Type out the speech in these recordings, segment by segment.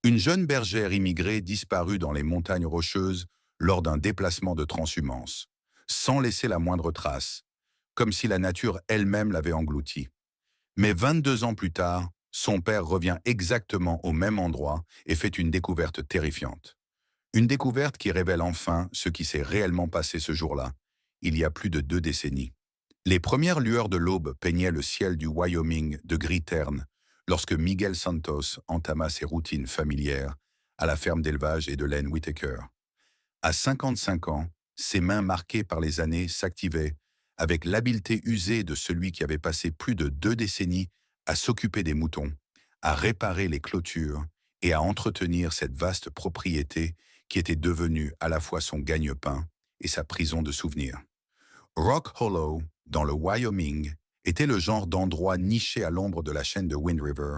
Une jeune bergère immigrée disparut dans les montagnes rocheuses lors d'un déplacement de transhumance, sans laisser la moindre trace, comme si la nature elle-même l'avait engloutie. Mais 22 ans plus tard, son père revient exactement au même endroit et fait une découverte terrifiante. Une découverte qui révèle enfin ce qui s'est réellement passé ce jour-là, il y a plus de 2 décennies. Les premières lueurs de l'aube peignaient le ciel du Wyoming de gris terne lorsque Miguel Santos entama ses routines familières à la ferme d'élevage et de laine Whitaker. À 55 ans, ses mains marquées par les années s'activaient avec l'habileté usée de celui qui avait passé plus de 2 décennies à s'occuper des moutons, à réparer les clôtures et à entretenir cette vaste propriété qui était devenue à la fois son gagne-pain et sa prison de souvenirs. Rock Hollow, dans le Wyoming, était le genre d'endroit niché à l'ombre de la chaîne de Wind River,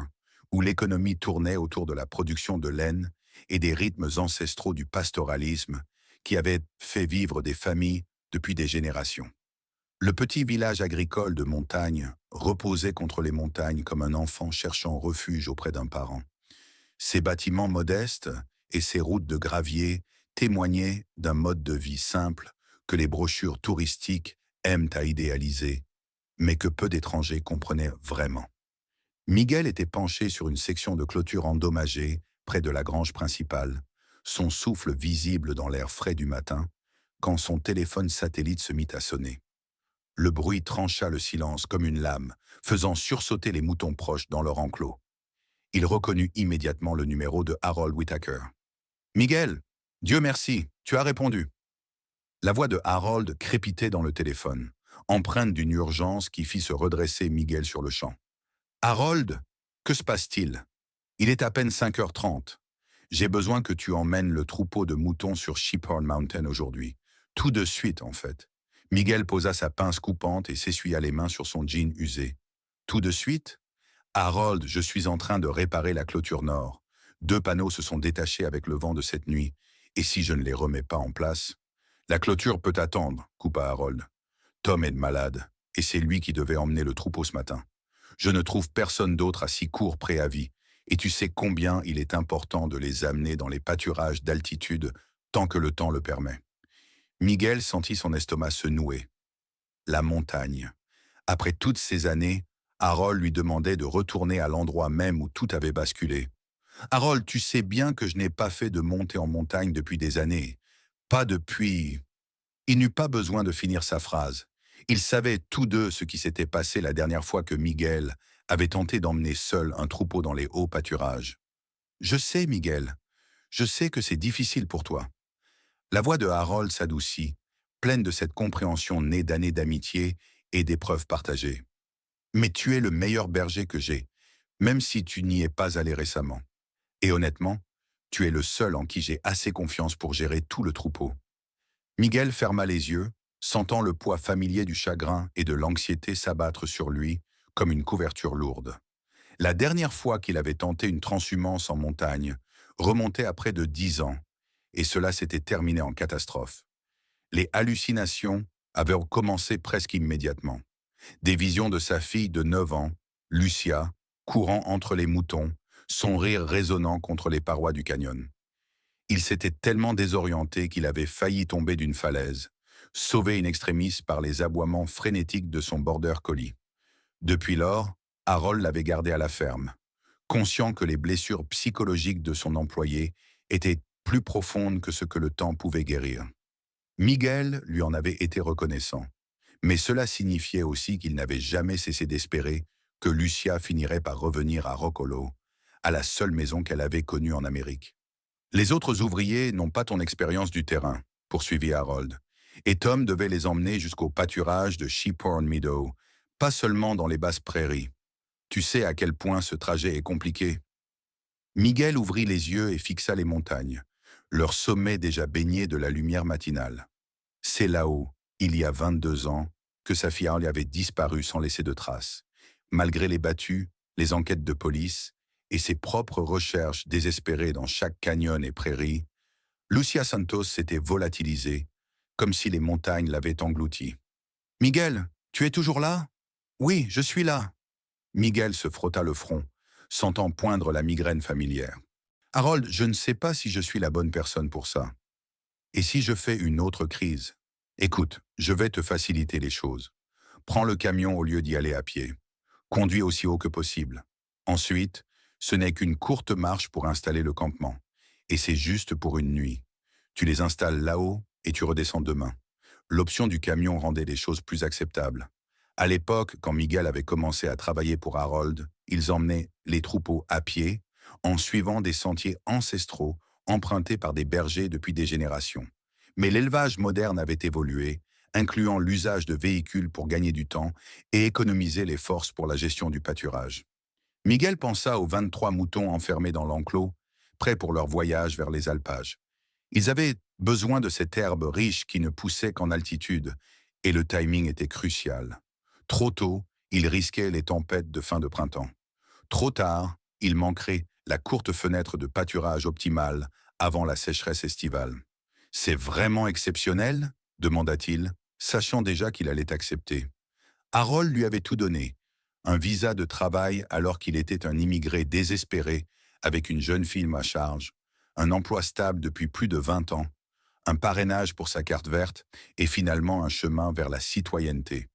où l'économie tournait autour de la production de laine et des rythmes ancestraux du pastoralisme qui avaient fait vivre des familles depuis des générations. Le petit village agricole de montagne reposait contre les montagnes comme un enfant cherchant refuge auprès d'un parent. Ses bâtiments modestes et ses routes de gravier témoignaient d'un mode de vie simple que les brochures touristiques aiment à idéaliser, mais que peu d'étrangers comprenaient vraiment. Miguel était penché sur une section de clôture endommagée près de la grange principale, son souffle visible dans l'air frais du matin, quand son téléphone satellite se mit à sonner. Le bruit trancha le silence comme une lame, faisant sursauter les moutons proches dans leur enclos. Il reconnut immédiatement le numéro de Harold Whitaker. « Miguel, Dieu merci, tu as répondu. » La voix de Harold crépitait dans le téléphone, empreinte d'une urgence qui fit se redresser Miguel sur le champ. « Harold, que se passe-t-il? Il est à peine 5h30. J'ai besoin que tu emmènes le troupeau de moutons sur Sheephorn Mountain aujourd'hui. Tout de suite, en fait. » Miguel posa sa pince coupante et s'essuya les mains sur son jean usé. « Tout de suite? Harold, je suis en train de réparer la clôture nord. 2 panneaux se sont détachés avec le vent de cette nuit, et si je ne les remets pas en place... » « La clôture peut attendre, » coupa Harold. « Tom est malade, et c'est lui qui devait emmener le troupeau ce matin. Je ne trouve personne d'autre à si court préavis, et tu sais combien il est important de les amener dans les pâturages d'altitude tant que le temps le permet. » Miguel sentit son estomac se nouer. La montagne. Après toutes ces années, Harold lui demandait de retourner à l'endroit même où tout avait basculé. « Harold, tu sais bien que je n'ai pas fait de montée en montagne depuis des années. Pas depuis... » Il n'eut pas besoin de finir sa phrase. Ils savaient tous deux ce qui s'était passé la dernière fois que Miguel avait tenté d'emmener seul un troupeau dans les hauts pâturages. « Je sais, Miguel. Je sais que c'est difficile pour toi. » La voix de Harold s'adoucit, pleine de cette compréhension née d'années d'amitié et d'épreuves partagées. « Mais tu es le meilleur berger que j'ai, même si tu n'y es pas allé récemment. Et honnêtement, tu es le seul en qui j'ai assez confiance pour gérer tout le troupeau. » Miguel ferma les yeux, sentant le poids familier du chagrin et de l'anxiété s'abattre sur lui comme une couverture lourde. La dernière fois qu'il avait tenté une transhumance en montagne remontait à près de 10 ans, et cela s'était terminé en catastrophe. Les hallucinations avaient commencé presque immédiatement. Des visions de sa fille de 9 ans, Lucia, courant entre les moutons, son rire résonnant contre les parois du canyon. Il s'était tellement désorienté qu'il avait failli tomber d'une falaise, sauvé in extremis par les aboiements frénétiques de son border collie. Depuis lors, Harold l'avait gardé à la ferme, conscient que les blessures psychologiques de son employé étaient plus profondes que ce que le temps pouvait guérir. Miguel lui en avait été reconnaissant, mais cela signifiait aussi qu'il n'avait jamais cessé d'espérer que Lucia finirait par revenir à Rock Hollow, à la seule maison qu'elle avait connue en Amérique. « Les autres ouvriers n'ont pas ton expérience du terrain, » poursuivit Harold, et Tom devait les emmener jusqu'au pâturage de Sheephorn Meadow, pas seulement dans les basses prairies. Tu sais à quel point ce trajet est compliqué. Miguel ouvrit les yeux et fixa les montagnes, leur sommet déjà baigné de la lumière matinale. C'est là-haut, il y a 22 ans, que sa fille avait disparu sans laisser de traces, malgré les battues, les enquêtes de police, et ses propres recherches désespérées dans chaque canyon et prairie. Lucia Santos s'était volatilisée, comme si les montagnes l'avaient engloutie. « Miguel, tu es toujours là? »« Oui, je suis là. » Miguel se frotta le front, sentant poindre la migraine familière. Harold, je ne sais pas si je suis la bonne personne pour ça. Et si je fais une autre crise? Écoute, je vais te faciliter les choses. Prends le camion au lieu d'y aller à pied. Conduis aussi haut que possible. Ensuite, ce n'est qu'une courte marche pour installer le campement. Et c'est juste pour une nuit. Tu les installes là-haut et tu redescends demain. L'option du camion rendait les choses plus acceptables. À l'époque, quand Miguel avait commencé à travailler pour Harold, ils emmenaient les troupeaux à pied, en suivant des sentiers ancestraux empruntés par des bergers depuis des générations. Mais l'élevage moderne avait évolué, incluant l'usage de véhicules pour gagner du temps et économiser les forces pour la gestion du pâturage. Miguel pensa aux 23 moutons enfermés dans l'enclos, prêts pour leur voyage vers les alpages. Ils avaient besoin de cette herbe riche qui ne poussait qu'en altitude, et le timing était crucial. Trop tôt, ils risquaient les tempêtes de fin de printemps. Trop tard, ils manqueraient la courte fenêtre de pâturage optimale avant la sécheresse estivale. C'est vraiment exceptionnel? Demanda-t-il, sachant déjà qu'il allait accepter. Harold lui avait tout donné, un visa de travail alors qu'il était un immigré désespéré, avec une jeune fille à charge, un emploi stable depuis plus de 20 ans, un parrainage pour sa carte verte et finalement un chemin vers la citoyenneté.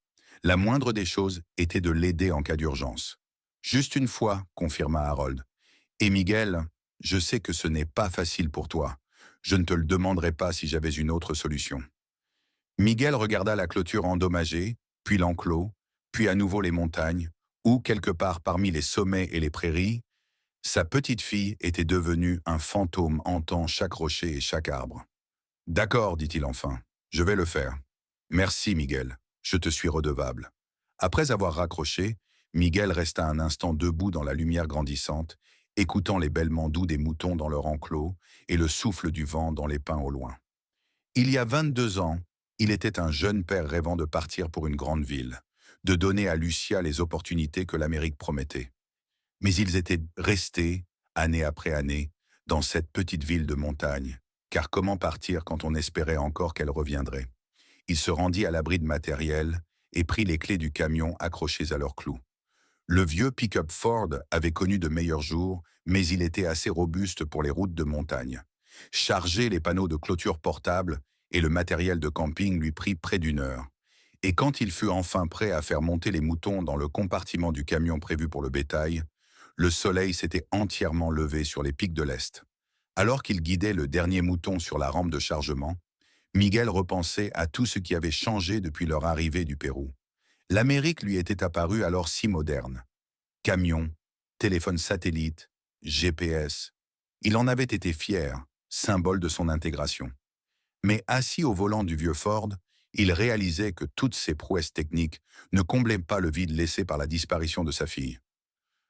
La moindre des choses était de l'aider en cas d'urgence. Juste une fois, confirma Harold. Et Miguel, je sais que ce n'est pas facile pour toi. Je ne te le demanderai pas si j'avais une autre solution. Miguel regarda la clôture endommagée, puis l'enclos, puis à nouveau les montagnes, où, quelque part parmi les sommets et les prairies, sa petite fille était devenue un fantôme hantant chaque rocher et chaque arbre. D'accord, dit-il enfin, je vais le faire. Merci, Miguel, je te suis redevable. Après avoir raccroché, Miguel resta un instant debout dans la lumière grandissante, écoutant les bêlements doux des moutons dans leur enclos et le souffle du vent dans les pins au loin. Il y a 22 ans, il était un jeune père rêvant de partir pour une grande ville, de donner à Lucia les opportunités que l'Amérique promettait. Mais ils étaient restés, année après année, dans cette petite ville de montagne, car comment partir quand on espérait encore qu'elle reviendrait? Il se rendit à l'abri de matériel et prit les clés du camion accrochées à leurs clous. Le vieux pick-up Ford avait connu de meilleurs jours, mais il était assez robuste pour les routes de montagne. Charger les panneaux de clôture portable et le matériel de camping lui prit près d'une heure. Et quand il fut enfin prêt à faire monter les moutons dans le compartiment du camion prévu pour le bétail, le soleil s'était entièrement levé sur les pics de l'Est. Alors qu'il guidait le dernier mouton sur la rampe de chargement, Miguel repensait à tout ce qui avait changé depuis leur arrivée du Pérou. L'Amérique lui était apparue alors si moderne. Camions, téléphone satellite, GPS. Il en avait été fier, symbole de son intégration. Mais assis au volant du vieux Ford, il réalisait que toutes ces prouesses techniques ne comblaient pas le vide laissé par la disparition de sa fille.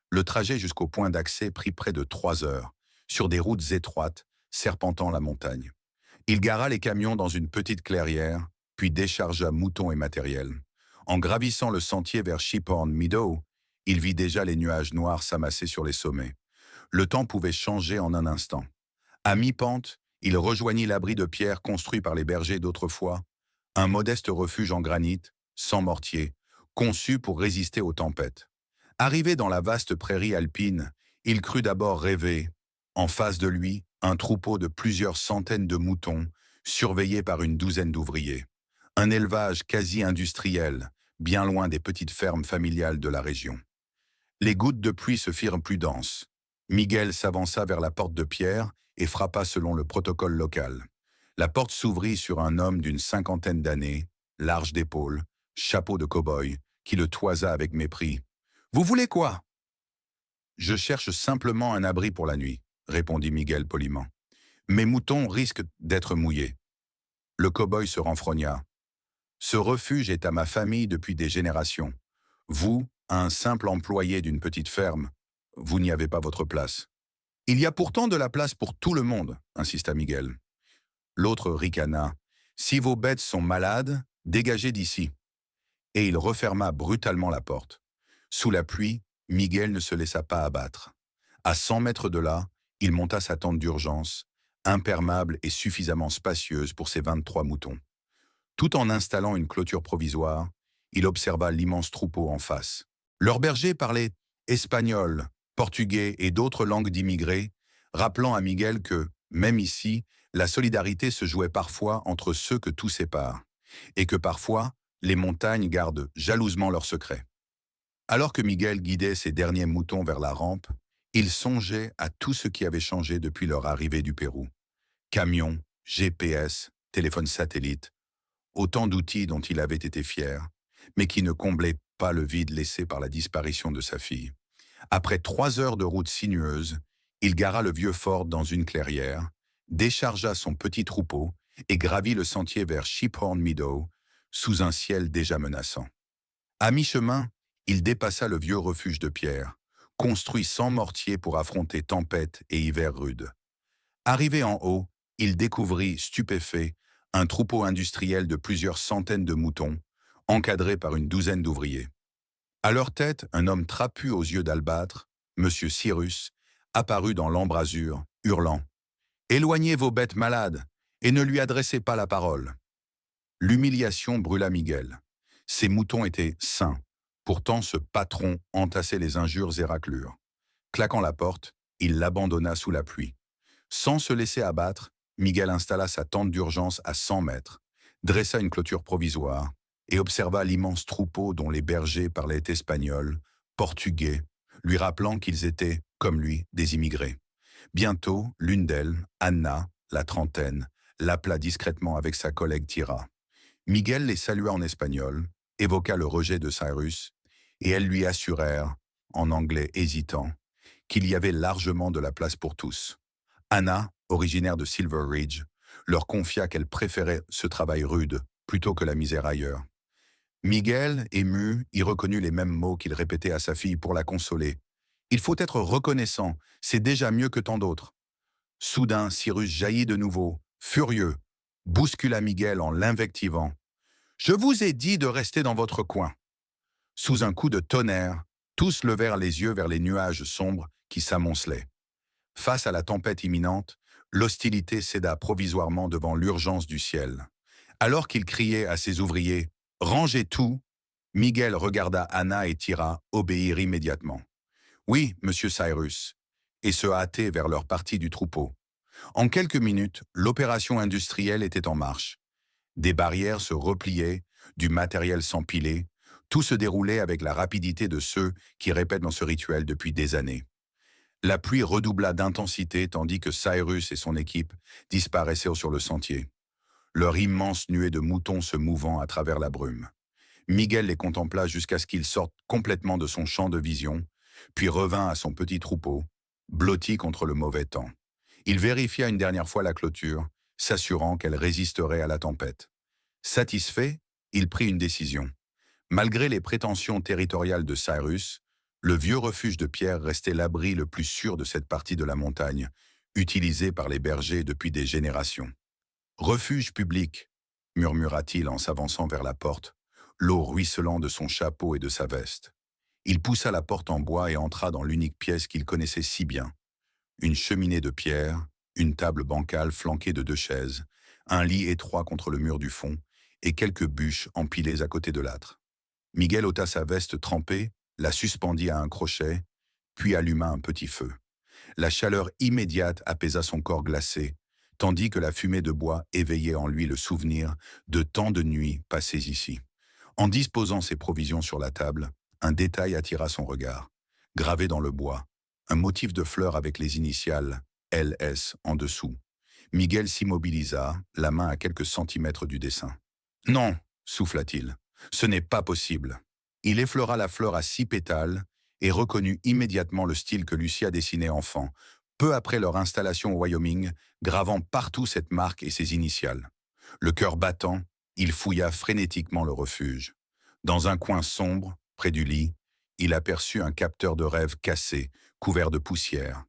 Le trajet jusqu'au point d'accès prit près de 3 heures, sur des routes étroites, serpentant la montagne. Il gara les camions dans une petite clairière, puis déchargea moutons et matériel. En gravissant le sentier vers Sheephorn Meadow, il vit déjà les nuages noirs s'amasser sur les sommets. Le temps pouvait changer en un instant. À mi-pente, il rejoignit l'abri de pierre construit par les bergers d'autrefois, un modeste refuge en granit, sans mortier, conçu pour résister aux tempêtes. Arrivé dans la vaste prairie alpine, il crut d'abord rêver. En face de lui, un troupeau de plusieurs centaines de moutons, surveillés par une douzaine d'ouvriers. Un élevage quasi industriel, bien loin des petites fermes familiales de la région. Les gouttes de pluie se firent plus denses. Miguel s'avança vers la porte de pierre et frappa selon le protocole local. La porte s'ouvrit sur un homme d'une cinquantaine d'années, large d'épaules, chapeau de cow-boy, qui le toisa avec mépris. « Vous voulez quoi ?»« Je cherche simplement un abri pour la nuit, » répondit Miguel poliment. « Mes moutons risquent d'être mouillés. » Le cow-boy se renfrogna. « Ce refuge est à ma famille depuis des générations. Vous, un simple employé d'une petite ferme, vous n'y avez pas votre place. »« Il y a pourtant de la place pour tout le monde, » insista Miguel. L'autre ricana. « Si vos bêtes sont malades, dégagez d'ici. » Et il referma brutalement la porte. Sous la pluie, Miguel ne se laissa pas abattre. À 100 mètres de là, il monta sa tente d'urgence, imperméable et suffisamment spacieuse pour ses 23 moutons. Tout en installant une clôture provisoire, il observa l'immense troupeau en face. Leurs bergers parlaient espagnol, portugais et d'autres langues d'immigrés, rappelant à Miguel que, même ici, la solidarité se jouait parfois entre ceux que tout sépare, et que parfois, les montagnes gardent jalousement leurs secrets. Alors que Miguel guidait ses derniers moutons vers la rampe, il songeait à tout ce qui avait changé depuis leur arrivée du Pérou. Camions, GPS, téléphone satellite, autant d'outils dont il avait été fier, mais qui ne comblaient pas le vide laissé par la disparition de sa fille. Après 3 heures de route sinueuse, il gara le vieux Ford dans une clairière, déchargea son petit troupeau et gravit le sentier vers Sheephorn Meadow, sous un ciel déjà menaçant. À mi-chemin, il dépassa le vieux refuge de pierre, construit sans mortier pour affronter tempêtes et hivers rudes. Arrivé en haut, il découvrit, stupéfait, un troupeau industriel de plusieurs centaines de moutons, encadré par une douzaine d'ouvriers. À leur tête, un homme trapu aux yeux d'albâtre, Monsieur Cyrus, apparut dans l'embrasure, hurlant « Éloignez vos bêtes malades et ne lui adressez pas la parole !» L'humiliation brûla Miguel. Ses moutons étaient sains. Pourtant, ce patron entassait les injures et raclures. Claquant la porte, il l'abandonna sous la pluie. Sans se laisser abattre, Miguel installa sa tente d'urgence à 100 mètres, dressa une clôture provisoire et observa l'immense troupeau dont les bergers parlaient espagnol, portugais, lui rappelant qu'ils étaient, comme lui, des immigrés. Bientôt, l'une d'elles, Anna, la trentaine, l'appela discrètement avec sa collègue Tira. Miguel les salua en espagnol, évoqua le rejet de Cyrus, et elles lui assurèrent, en anglais hésitant, qu'il y avait largement de la place pour tous. Anna, originaire de Silver Ridge, leur confia qu'elle préférait ce travail rude plutôt que la misère ailleurs. Miguel, ému, y reconnut les mêmes mots qu'il répétait à sa fille pour la consoler. « Il faut être reconnaissant, c'est déjà mieux que tant d'autres. » Soudain, Cyrus jaillit de nouveau, furieux, bouscula Miguel en l'invectivant. « Je vous ai dit de rester dans votre coin. » Sous un coup de tonnerre, tous levèrent les yeux vers les nuages sombres qui s'amoncelaient. Face à la tempête imminente, l'hostilité céda provisoirement devant l'urgence du ciel. Alors qu'il criait à ses ouvriers « Rangez tout !» Miguel regarda Anna et Tira obéir immédiatement. « Oui, monsieur Cyrus », et se hâter vers leur partie du troupeau. En quelques minutes, l'opération industrielle était en marche. Des barrières se repliaient, du matériel s'empilait, tout se déroulait avec la rapidité de ceux qui répètent dans ce rituel depuis des années. La pluie redoubla d'intensité tandis que Cyrus et son équipe disparaissaient sur le sentier. Leur immense nuée de moutons se mouvant à travers la brume. Miguel les contempla jusqu'à ce qu'ils sortent complètement de son champ de vision, puis revint à son petit troupeau, blotti contre le mauvais temps. Il vérifia une dernière fois la clôture, s'assurant qu'elle résisterait à la tempête. Satisfait, il prit une décision. Malgré les prétentions territoriales de Cyrus, le vieux refuge de pierre restait l'abri le plus sûr de cette partie de la montagne, utilisée par les bergers depuis des générations. « Refuge public », murmura-t-il en s'avançant vers la porte, l'eau ruisselant de son chapeau et de sa veste. Il poussa la porte en bois et entra dans l'unique pièce qu'il connaissait si bien. Une cheminée de pierre, une table bancale flanquée de 2 chaises, un lit étroit contre le mur du fond et quelques bûches empilées à côté de l'âtre. Miguel ôta sa veste trempée, la suspendit à un crochet, puis alluma un petit feu. La chaleur immédiate apaisa son corps glacé, tandis que la fumée de bois éveillait en lui le souvenir de tant de nuits passées ici. En disposant ses provisions sur la table, un détail attira son regard. Gravé dans le bois, un motif de fleurs avec les initiales LS en dessous. Miguel s'immobilisa, la main à quelques centimètres du dessin. « Non !» souffla-t-il. « Ce n'est pas possible. » Il effleura la fleur à 6 pétales et reconnut immédiatement le style que Lucia dessinait enfant, peu après leur installation au Wyoming, gravant partout cette marque et ses initiales. Le cœur battant, il fouilla frénétiquement le refuge. Dans un coin sombre, près du lit, il aperçut un capteur de rêve cassé, couvert de poussière.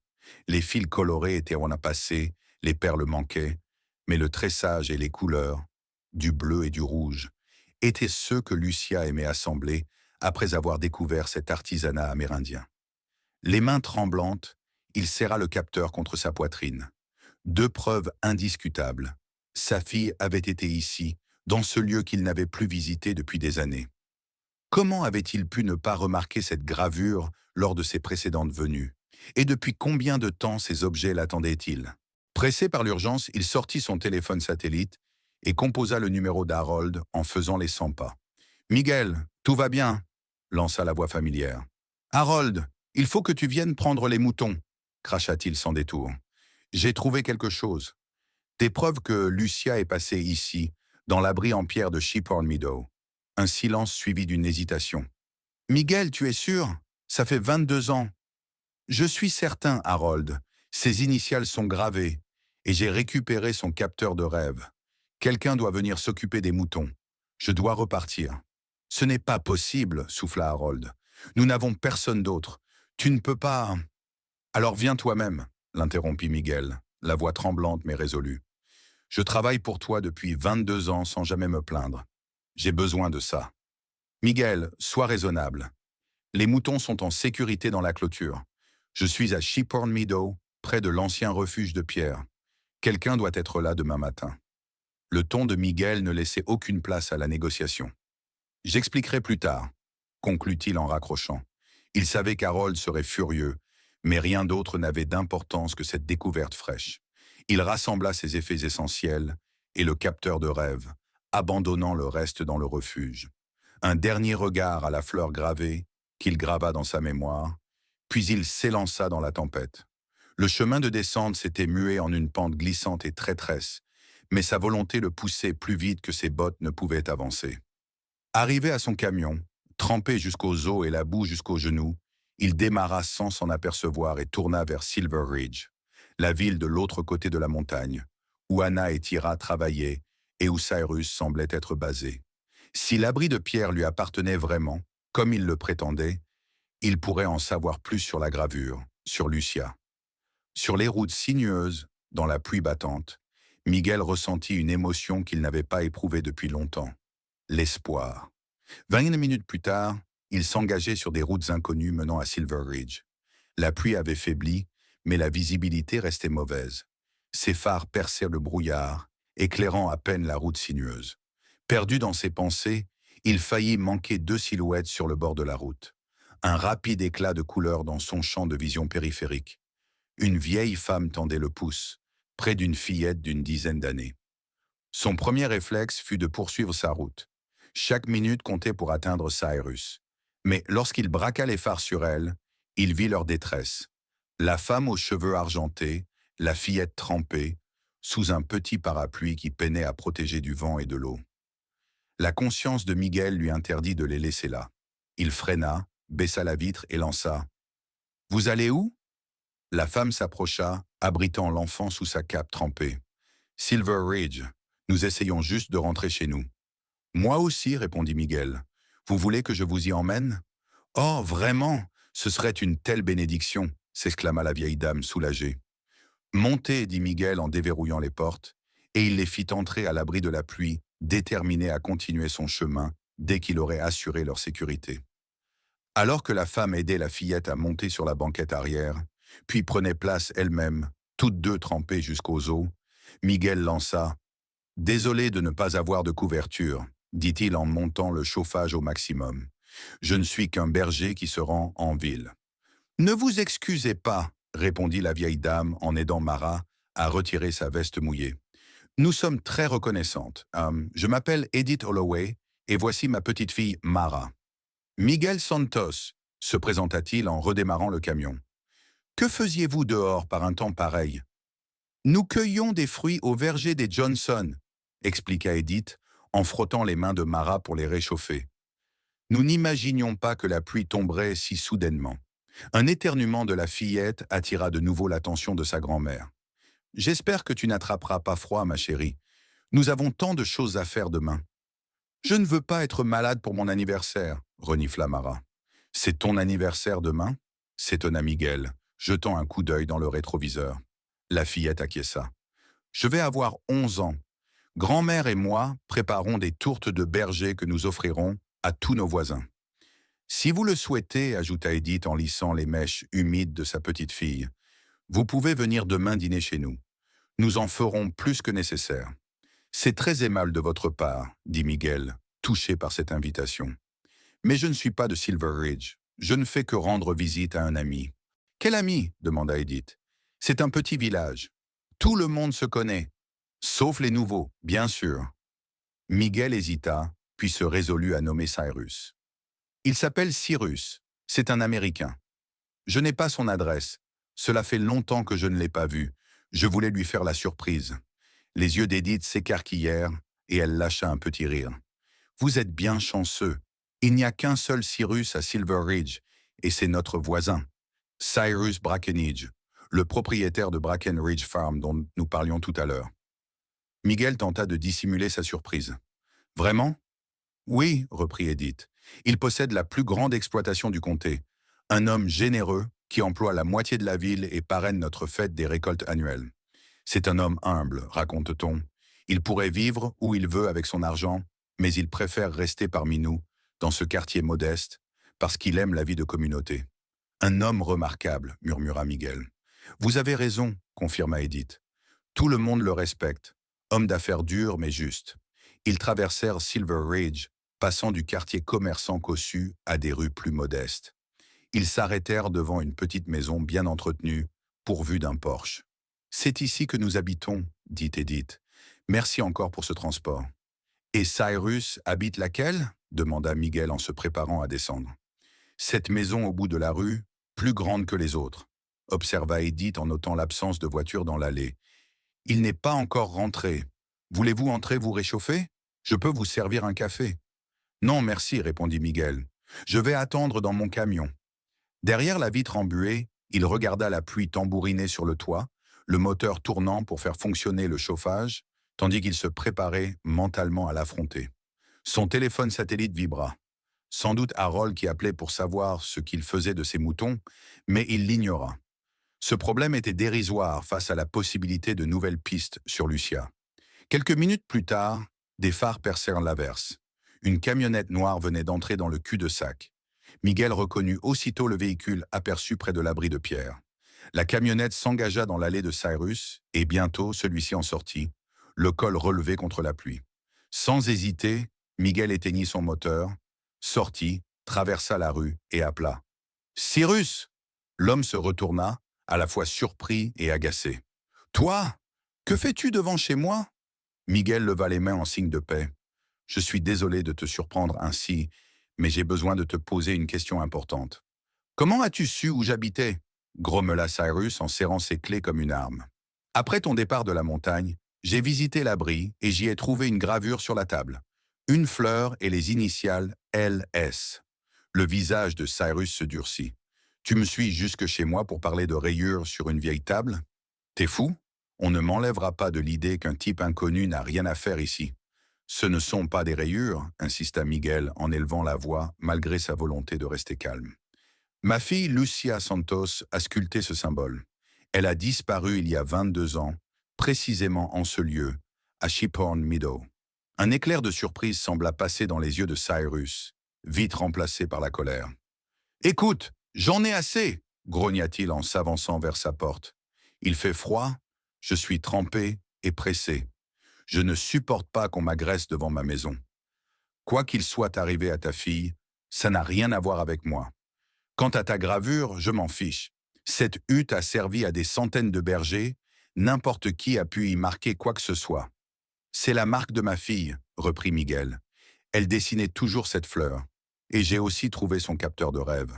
Les fils colorés étaient en passé, les perles manquaient, mais le tressage et les couleurs, du bleu et du rouge, étaient ceux que Lucia aimait assembler après avoir découvert cet artisanat amérindien. Les mains tremblantes, il serra le capteur contre sa poitrine. 2 preuves indiscutables. Sa fille avait été ici, dans ce lieu qu'il n'avait plus visité depuis des années. Comment avait-il pu ne pas remarquer cette gravure lors de ses précédentes venues? Et depuis combien de temps ces objets l'attendaient-ils? Pressé par l'urgence, il sortit son téléphone satellite et composa le numéro d'Harold en faisant les 100 pas. Miguel, tout va bien, lança la voix familière. Harold, il faut que tu viennes prendre les moutons, cracha-t-il sans détour. J'ai trouvé quelque chose. Des preuves que Lucia est passée ici, dans l'abri en pierre de Shepherd Meadow. Un silence suivi d'une hésitation. Miguel, tu es sûr? Ça fait 22 ans. Je suis certain, Harold. Ses initiales sont gravées, et j'ai récupéré son capteur de rêve. Quelqu'un doit venir s'occuper des moutons. Je dois repartir. Ce n'est pas possible, souffla Harold. Nous n'avons personne d'autre. Tu ne peux pas... Alors viens toi-même, l'interrompit Miguel, la voix tremblante mais résolue. Je travaille pour toi depuis 22 ans sans jamais me plaindre. J'ai besoin de ça. Miguel, sois raisonnable. Les moutons sont en sécurité dans la clôture. Je suis à Shepherd Meadow, près de l'ancien refuge de pierre. Quelqu'un doit être là demain matin. Le ton de Miguel ne laissait aucune place à la négociation. J'expliquerai plus tard, conclut-il en raccrochant. Il savait qu'Harold serait furieux, mais rien d'autre n'avait d'importance que cette découverte fraîche. Il rassembla ses effets essentiels et le capteur de rêve, abandonnant le reste dans le refuge. Un dernier regard à la fleur gravée, qu'il grava dans sa mémoire, puis il s'élança dans la tempête. Le chemin de descente s'était mué en une pente glissante et traîtresse, mais sa volonté le poussait plus vite que ses bottes ne pouvaient avancer. Arrivé à son camion, trempé jusqu'aux os et la boue jusqu'aux genoux, il démarra sans s'en apercevoir et tourna vers Silver Ridge, la ville de l'autre côté de la montagne, où Anna et Tyra travaillaient et où Cyrus semblait être basé. Si l'abri de pierre lui appartenait vraiment, comme il le prétendait, il pourrait en savoir plus sur la gravure, sur Lucia. Sur les routes sinueuses, dans la pluie battante, Miguel ressentit une émotion qu'il n'avait pas éprouvée depuis longtemps. L'espoir. 20 minutes plus tard, il s'engageait sur des routes inconnues menant à Silver Ridge. La pluie avait faibli, mais la visibilité restait mauvaise. Ses phares perçaient le brouillard, éclairant à peine la route sinueuse. Perdu dans ses pensées, il faillit manquer 2 silhouettes sur le bord de la route. Un rapide éclat de couleur dans son champ de vision périphérique. Une vieille femme tendait le pouce, près d'une fillette d'une dizaine d'années. Son premier réflexe fut de poursuivre sa route. Chaque minute comptait pour atteindre Cyrus. Mais lorsqu'il braqua les phares sur elle, il vit leur détresse. La femme aux cheveux argentés, la fillette trempée, sous un petit parapluie qui peinait à protéger du vent et de l'eau. La conscience de Miguel lui interdit de les laisser là. Il freina, baissa la vitre et lança « Vous allez où ?» La femme s'approcha, abritant l'enfant sous sa cape trempée. « Silver Ridge, nous essayons juste de rentrer chez nous. »« Moi aussi, » répondit Miguel. « Vous voulez que je vous y emmène ?»« Oh, vraiment, ce serait une telle bénédiction !» s'exclama la vieille dame soulagée. « Montez, » dit Miguel en déverrouillant les portes, et il les fit entrer à l'abri de la pluie, déterminé à continuer son chemin dès qu'il aurait assuré leur sécurité. Alors que la femme aidait la fillette à monter sur la banquette arrière, puis prenait place elle-même, toutes deux trempées jusqu'aux os, Miguel lança « Désolé de ne pas avoir de couverture », dit-il en montant le chauffage au maximum. « Je ne suis qu'un berger qui se rend en ville. »« Ne vous excusez pas, » répondit la vieille dame en aidant Mara à retirer sa veste mouillée. « Nous sommes très reconnaissantes. Je m'appelle Edith Holloway et voici ma petite fille Mara. »« Miguel Santos, » se présenta-t-il en redémarrant le camion. « Que faisiez-vous dehors par un temps pareil ?»« Nous cueillions des fruits au verger des Johnson, » expliqua Edith en frottant les mains de Mara pour les réchauffer. Nous n'imaginions pas que la pluie tomberait si soudainement. Un éternuement de la fillette attira de nouveau l'attention de sa grand-mère. « J'espère que tu n'attraperas pas froid, ma chérie. Nous avons tant de choses à faire demain. »« Je ne veux pas être malade pour mon anniversaire, » renifla Mara. « C'est ton anniversaire demain » s'étonna Miguel, jetant un coup d'œil dans le rétroviseur. La fillette acquiesça. « Je vais avoir 11 ans. Grand-mère et moi préparons des tourtes de berger que nous offrirons à tous nos voisins. »« Si vous le souhaitez, » ajouta Edith en lissant les mèches humides de sa petite fille, « vous pouvez venir demain dîner chez nous. Nous en ferons plus que nécessaire. »« C'est très aimable de votre part, » dit Miguel, touché par cette invitation. « Mais je ne suis pas de Silver Ridge. Je ne fais que rendre visite à un ami. Quel ami demanda Edith. C'est un petit village. Tout le monde se connaît, sauf les nouveaux, bien sûr. Miguel hésita, puis se résolut à nommer Cyrus. Il s'appelle Cyrus. C'est un Américain. Je n'ai pas son adresse. Cela fait longtemps que je ne l'ai pas vu. Je voulais lui faire la surprise. Les yeux d'Edith s'écarquillèrent et elle lâcha un petit rire. Vous êtes bien chanceux. Il n'y a qu'un seul Cyrus à Silver Ridge, et c'est notre voisin, Cyrus Brackenridge, le propriétaire de Brackenridge Farm dont nous parlions tout à l'heure. Miguel tenta de dissimuler sa surprise. Vraiment? Oui, reprit Edith. Il possède la plus grande exploitation du comté. Un homme généreux qui emploie la moitié de la ville et parraine notre fête des récoltes annuelles. C'est un homme humble, raconte-t-on. Il pourrait vivre où il veut avec son argent, mais il préfère rester parmi nous, dans ce quartier modeste, parce qu'il aime la vie de communauté. Un homme remarquable, murmura Miguel. Vous avez raison, confirma Edith. Tout le monde le respecte. Homme d'affaires dur mais juste. Ils traversèrent Silver Ridge, passant du quartier commerçant cossu à des rues plus modestes. Ils s'arrêtèrent devant une petite maison bien entretenue, pourvue d'un porche. « C'est ici que nous habitons, dit Edith. Merci encore pour ce transport. »« Et Cyrus habite laquelle ?» demanda Miguel en se préparant à descendre. « Cette maison au bout de la rue, plus grande que les autres, » observa Edith en notant l'absence de voiture dans l'allée. « Il n'est pas encore rentré. Voulez-vous entrer vous réchauffer? Je peux vous servir un café. »« Non, merci, répondit Miguel. Je vais attendre dans mon camion. » Derrière la vitre embuée, il regarda la pluie tambouriner sur le toit, le moteur tournant pour faire fonctionner le chauffage, tandis qu'il se préparait mentalement à l'affronter. Son téléphone satellite vibra. Sans doute Harold qui appelait pour savoir ce qu'il faisait de ses moutons, mais il l'ignora. Ce problème était dérisoire face à la possibilité de nouvelles pistes sur Lucia. Quelques minutes plus tard, des phares percèrent l'averse. Une camionnette noire venait d'entrer dans le cul-de-sac. Miguel reconnut aussitôt le véhicule aperçu près de l'abri de pierre. La camionnette s'engagea dans l'allée de Cyrus, et bientôt celui-ci en sortit, le col relevé contre la pluie. Sans hésiter, Miguel éteignit son moteur, sortit, traversa la rue et appela. « Cyrus !» L'homme se retourna, à la fois surpris et agacé. « Toi, que fais-tu devant chez moi ?» Miguel leva les mains en signe de paix. « Je suis désolé de te surprendre ainsi, mais j'ai besoin de te poser une question importante. »« Comment as-tu su où j'habitais ?» grommela Cyrus en serrant ses clés comme une arme. « Après ton départ de la montagne, j'ai visité l'abri et j'y ai trouvé une gravure sur la table. Une fleur et les initiales LS. » Le visage de Cyrus se durcit. « Tu me suis jusque chez moi pour parler de rayures sur une vieille table? T'es fou? On ne m'enlèvera pas de l'idée qu'un type inconnu n'a rien à faire ici. » « Ce ne sont pas des rayures, » insista Miguel en élevant la voix malgré sa volonté de rester calme. « Ma fille Lucia Santos a sculpté ce symbole. Elle a disparu il y a 22 ans, précisément en ce lieu, à Shephorn Meadow. » Un éclair de surprise sembla passer dans les yeux de Cyrus, vite remplacé par la colère. « Écoute, j'en ai assez !» grogna-t-il en s'avançant vers sa porte. « Il fait froid, je suis trempé et pressé. Je ne supporte pas qu'on m'agresse devant ma maison. Quoi qu'il soit arrivé à ta fille, ça n'a rien à voir avec moi. Quant à ta gravure, je m'en fiche. Cette hutte a servi à des centaines de bergers, n'importe qui a pu y marquer quoi que ce soit. C'est la marque de ma fille, reprit Miguel. Elle dessinait toujours cette fleur. Et j'ai aussi trouvé son capteur de rêve.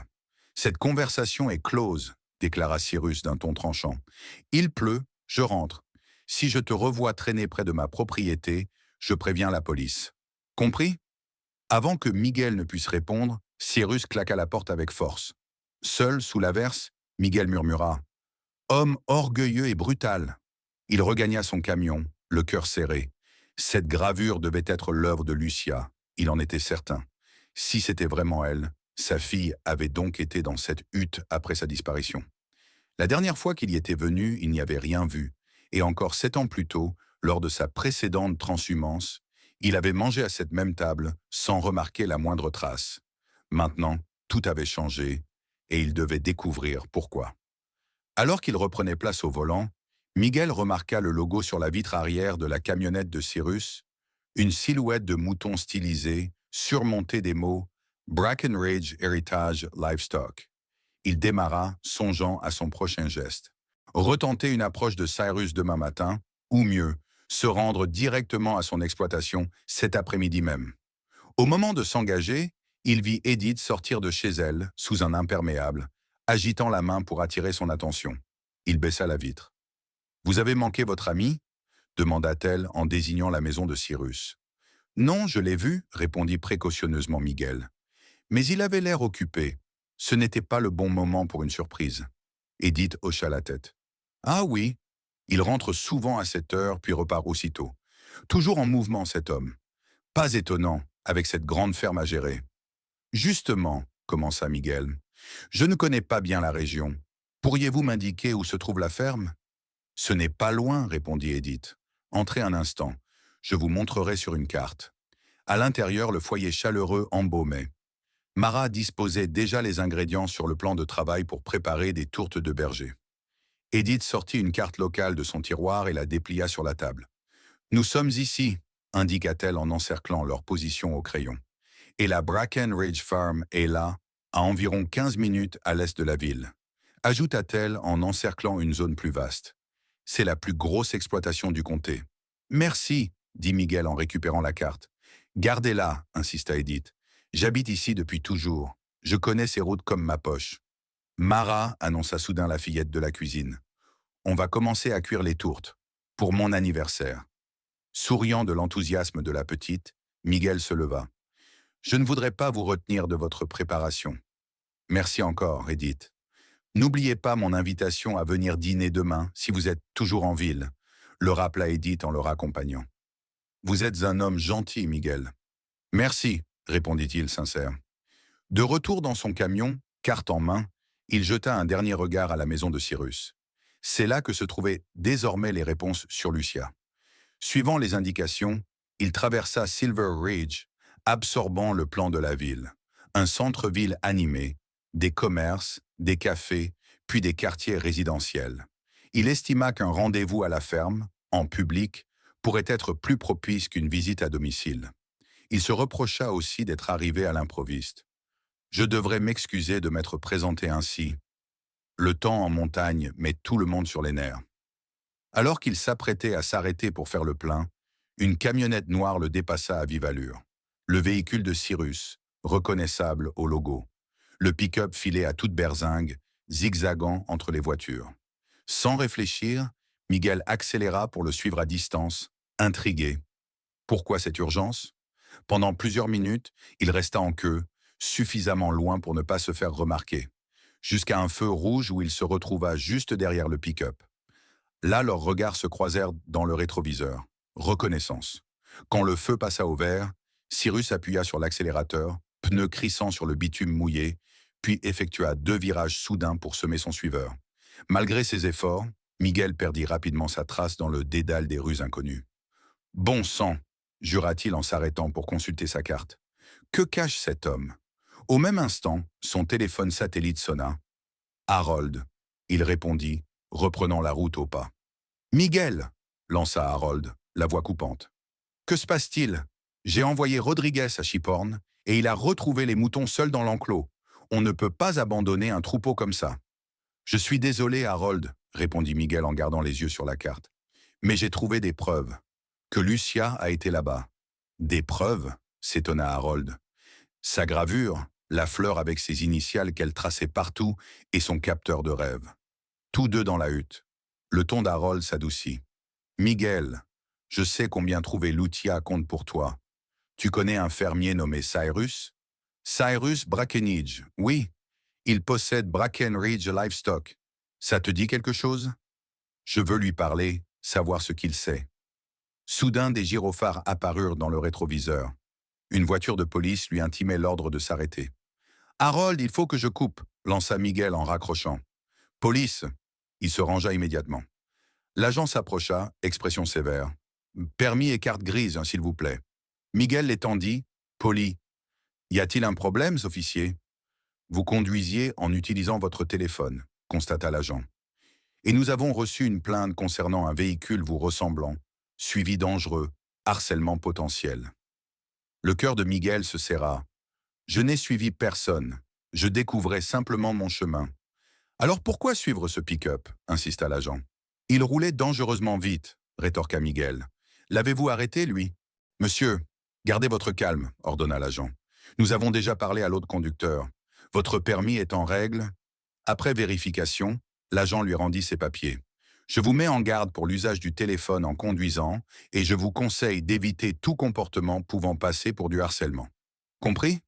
Cette conversation est close, déclara Cyrus d'un ton tranchant. Il pleut, je rentre. Si je te revois traîner près de ma propriété, je préviens la police. Compris? » Avant que Miguel ne puisse répondre, Cyrus claqua la porte avec force. Seul, sous l'averse, Miguel murmura « Homme orgueilleux et brutal !» Il regagna son camion, le cœur serré. Cette gravure devait être l'œuvre de Lucia, il en était certain. Si c'était vraiment elle, sa fille avait donc été dans cette hutte après sa disparition. La dernière fois qu'il y était venu, il n'y avait rien vu. Et encore 7 ans plus tôt, lors de sa précédente transhumance, il avait mangé à cette même table sans remarquer la moindre trace. Maintenant, tout avait changé et il devait découvrir pourquoi. Alors qu'il reprenait place au volant, Miguel remarqua le logo sur la vitre arrière de la camionnette de Cyrus, une silhouette de mouton stylisé, surmontée des mots « Brackenridge Heritage Livestock ». Il démarra, songeant à son prochain geste. Retenter une approche de Cyrus demain matin, ou mieux, se rendre directement à son exploitation cet après-midi même. Au moment de s'engager, il vit Edith sortir de chez elle, sous un imperméable, agitant la main pour attirer son attention. Il baissa la vitre. « Vous avez manqué votre ami ?» demanda-t-elle en désignant la maison de Cyrus. « Non, je l'ai vu », répondit précautionneusement Miguel. Mais il avait l'air occupé. Ce n'était pas le bon moment pour une surprise. Edith hocha la tête. « Ah oui, il rentre souvent à cette heure puis repart aussitôt. Toujours en mouvement cet homme. Pas étonnant, avec cette grande ferme à gérer. » « Justement, » commença Miguel, « je ne connais pas bien la région. Pourriez-vous m'indiquer où se trouve la ferme ?»« Ce n'est pas loin, » répondit Edith. « Entrez un instant. Je vous montrerai sur une carte. » À l'intérieur, le foyer chaleureux embaumait. Mara disposait déjà les ingrédients sur le plan de travail pour préparer des tourtes de berger. Edith sortit une carte locale de son tiroir et la déplia sur la table. « Nous sommes ici, » indiqua-t-elle en encerclant leur position au crayon. « Et la Brackenridge Farm est là, à environ 15 minutes à l'est de la ville. » Ajouta-t-elle en encerclant une zone plus vaste. « C'est la plus grosse exploitation du comté. »« Merci, » dit Miguel en récupérant la carte. « Gardez-la, » insista Edith. « J'habite ici depuis toujours. Je connais ces routes comme ma poche. »« Mara, » annonça soudain la fillette de la cuisine. « On va commencer à cuire les tourtes. Pour mon anniversaire. » Souriant de l'enthousiasme de la petite, Miguel se leva. « Je ne voudrais pas vous retenir de votre préparation. »« Merci encore, Edith. N'oubliez pas mon invitation à venir dîner demain si vous êtes toujours en ville, » le rappela Edith en le raccompagnant. « Vous êtes un homme gentil, Miguel. »« Merci, » répondit-il sincère. De retour dans son camion, carte en main, il jeta un dernier regard à la maison de Cyrus. C'est là que se trouvaient désormais les réponses sur Lucia. Suivant les indications, il traversa Silver Ridge, absorbant le plan de la ville. Un centre-ville animé, des commerces, des cafés, puis des quartiers résidentiels. Il estima qu'un rendez-vous à la ferme, en public, pourrait être plus propice qu'une visite à domicile. Il se reprocha aussi d'être arrivé à l'improviste. « Je devrais m'excuser de m'être présenté ainsi. Le temps en montagne met tout le monde sur les nerfs. » Alors qu'il s'apprêtait à s'arrêter pour faire le plein, une camionnette noire le dépassa à vive allure. Le véhicule de Cyrus, reconnaissable au logo. Le pick-up filait à toute berzingue, zigzagant entre les voitures. Sans réfléchir, Miguel accéléra pour le suivre à distance, intrigué. Pourquoi cette urgence? Pendant plusieurs minutes, il resta en queue, suffisamment loin pour ne pas se faire remarquer, jusqu'à un feu rouge où il se retrouva juste derrière le pick-up. Là, leurs regards se croisèrent dans le rétroviseur. Reconnaissance. Quand le feu passa au vert, Cyrus appuya sur l'accélérateur, pneu crissant sur le bitume mouillé, puis effectua 2 virages soudains pour semer son suiveur. Malgré ses efforts, Miguel perdit rapidement sa trace dans le dédale des rues inconnues. « Bon sang !» jura-t-il en s'arrêtant pour consulter sa carte. « Que cache cet homme ?» Au même instant, son téléphone satellite sonna. « Harold !» il répondit, reprenant la route au pas. « Miguel !» lança Harold, la voix coupante. « Que se passe-t-il? J'ai envoyé Rodriguez à Chiporn et il a retrouvé les moutons seuls dans l'enclos. On ne peut pas abandonner un troupeau comme ça. »« Je suis désolé, Harold, » répondit Miguel en gardant les yeux sur la carte. « Mais j'ai trouvé des preuves. Que Lucia a été là-bas. »« Des preuves ?» s'étonna Harold. Sa gravure, la fleur avec ses initiales qu'elle traçait partout et son capteur de rêve. Tous deux dans la hutte. Le ton d'Harold s'adoucit. « Miguel, je sais combien trouver Lucia compte pour toi. Tu connais un fermier nommé Cyrus? Cyrus Brackenridge, oui. Il possède Brackenridge Livestock. Ça te dit quelque chose? Je veux lui parler, savoir ce qu'il sait. » Soudain, des gyrophares apparurent dans le rétroviseur. Une voiture de police lui intimait l'ordre de s'arrêter. « Harold, il faut que je coupe !» lança Miguel en raccrochant. « Police !» Il se rangea immédiatement. L'agent s'approcha, expression sévère. « Permis et carte grise, s'il vous plaît. » Miguel l'étendit, poli. « Y a-t-il un problème, officier ?»« Vous conduisiez en utilisant votre téléphone, » constata l'agent. « Et nous avons reçu une plainte concernant un véhicule vous ressemblant, suivi dangereux, harcèlement potentiel. » Le cœur de Miguel se serra. « Je n'ai suivi personne. Je découvrais simplement mon chemin. Alors pourquoi suivre ce pick-up insista l'agent. Il roulait dangereusement vite, rétorqua Miguel. L'avez-vous arrêté, lui? Monsieur, gardez votre calme, ordonna l'agent. Nous avons déjà parlé à l'autre conducteur. Votre permis est en règle. Après vérification, l'agent lui rendit ses papiers. Je vous mets en garde pour l'usage du téléphone en conduisant et je vous conseille d'éviter tout comportement pouvant passer pour du harcèlement. Compris?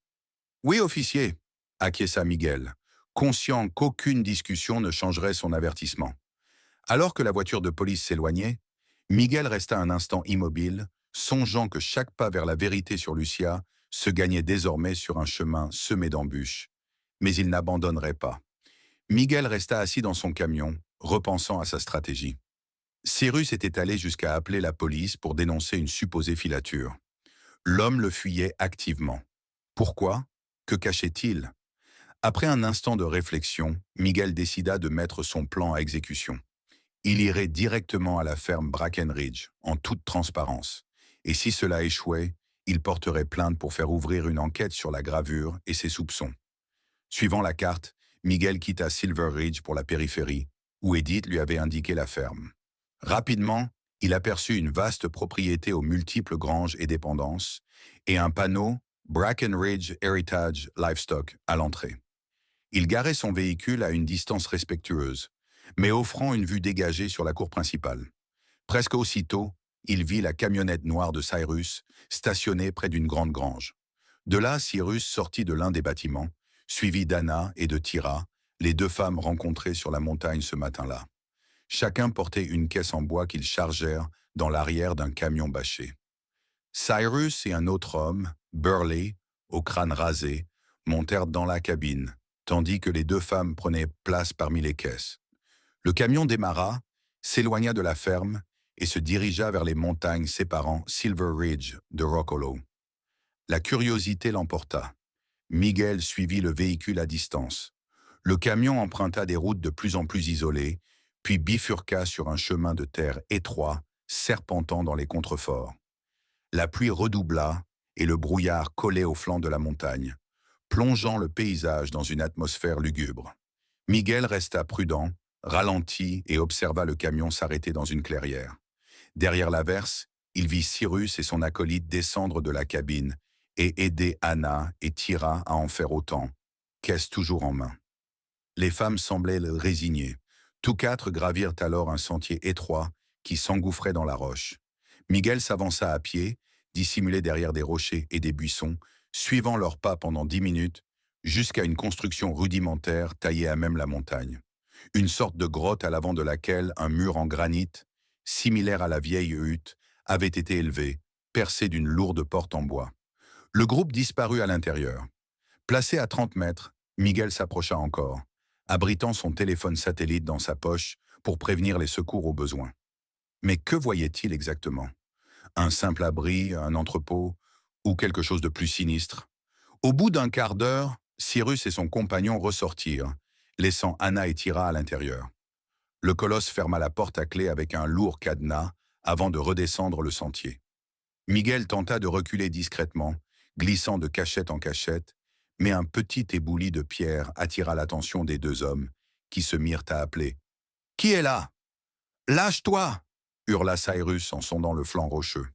Oui, officier, acquiesça Miguel, conscient qu'aucune discussion ne changerait son avertissement. Alors que la voiture de police s'éloignait, Miguel resta un instant immobile, songeant que chaque pas vers la vérité sur Lucia se gagnait désormais sur un chemin semé d'embûches. Mais il n'abandonnerait pas. Miguel resta assis dans son camion, repensant à sa stratégie. Cyrus était allé jusqu'à appeler la police pour dénoncer une supposée filature. L'homme le fuyait activement. Pourquoi? Que cachait-il? Après un instant de réflexion, Miguel décida de mettre son plan à exécution. Il irait directement à la ferme Brackenridge, en toute transparence. Et si cela échouait, il porterait plainte pour faire ouvrir une enquête sur la gravure et ses soupçons. Suivant la carte, Miguel quitta Silver Ridge pour la périphérie, où Edith lui avait indiqué la ferme. Rapidement, il aperçut une vaste propriété aux multiples granges et dépendances, et un panneau Brackenridge Heritage Livestock à l'entrée. Il garait son véhicule à une distance respectueuse, mais offrant une vue dégagée sur la cour principale. Presque aussitôt, il vit la camionnette noire de Cyrus stationnée près d'une grande grange. De là, Cyrus sortit de l'un des bâtiments, suivi d'Anna et de Tyra, les deux femmes rencontrées sur la montagne ce matin-là. Chacun portait une caisse en bois qu'ils chargèrent dans l'arrière d'un camion bâché. Cyrus et un autre homme, Burley, au crâne rasé, montèrent dans la cabine, tandis que les deux femmes prenaient place parmi les caisses. Le camion démarra, s'éloigna de la ferme et se dirigea vers les montagnes séparant Silver Ridge de Rock Hollow. La curiosité l'emporta. Miguel suivit le véhicule à distance. Le camion emprunta des routes de plus en plus isolées, puis bifurqua sur un chemin de terre étroit, serpentant dans les contreforts. La pluie redoubla et le brouillard collait au flanc de la montagne, plongeant le paysage dans une atmosphère lugubre. Miguel resta prudent, ralentit et observa le camion s'arrêter dans une clairière. Derrière l'averse, il vit Cyrus et son acolyte descendre de la cabine et aider Anna et Tyra à en faire autant, caisse toujours en main. Les femmes semblaient résignées. Tous quatre gravirent alors un sentier étroit qui s'engouffrait dans la roche. Miguel s'avança à pied, dissimulé derrière des rochers et des buissons, suivant leurs pas pendant 10 minutes, jusqu'à une construction rudimentaire taillée à même la montagne. Une sorte de grotte à l'avant de laquelle un mur en granit, similaire à la vieille hutte, avait été élevé, percé d'une lourde porte en bois. Le groupe disparut à l'intérieur. Placé à 30 mètres, Miguel s'approcha encore, abritant son téléphone satellite dans sa poche pour prévenir les secours au besoin. Mais que voyait-il exactement? Un simple abri, un entrepôt, ou quelque chose de plus sinistre? Au bout d'un quart d'heure, Cyrus et son compagnon ressortirent, laissant Anna et Tyra à l'intérieur. Le colosse ferma la porte à clé avec un lourd cadenas avant de redescendre le sentier. Miguel tenta de reculer discrètement, glissant de cachette en cachette, mais un petit éboulis de pierre attira l'attention des deux hommes, qui se mirent à appeler. « Qui est là? Lâche-toi » hurla Cyrus en sondant le flanc rocheux.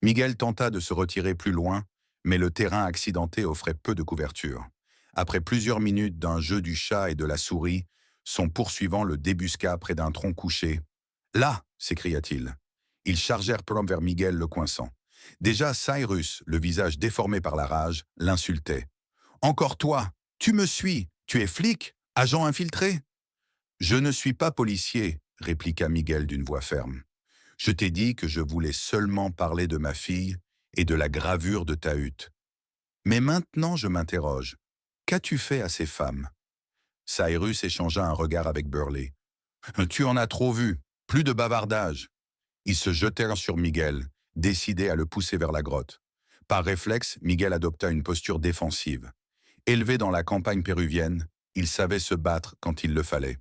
Miguel tenta de se retirer plus loin, mais le terrain accidenté offrait peu de couverture. Après plusieurs minutes d'un jeu du chat et de la souris, son poursuivant le débusqua près d'un tronc couché. « Là !» s'écria-t-il. Ils chargèrent prompt vers Miguel le coinçant. Déjà Cyrus, le visage déformé par la rage, l'insultait. « Encore toi! Tu me suis! Tu es flic? Agent infiltré ?» « Je ne suis pas policier, » répliqua Miguel d'une voix ferme. « Je t'ai dit que je voulais seulement parler de ma fille et de la gravure de ta hutte. Mais maintenant je m'interroge. Qu'as-tu fait à ces femmes ?» Cyrus échangea un regard avec Burley. « Tu en as trop vu, plus de bavardage. » Ils se jetèrent sur Miguel, décidés à le pousser vers la grotte. Par réflexe, Miguel adopta une posture défensive. Élevé dans la campagne péruvienne, il savait se battre quand il le fallait.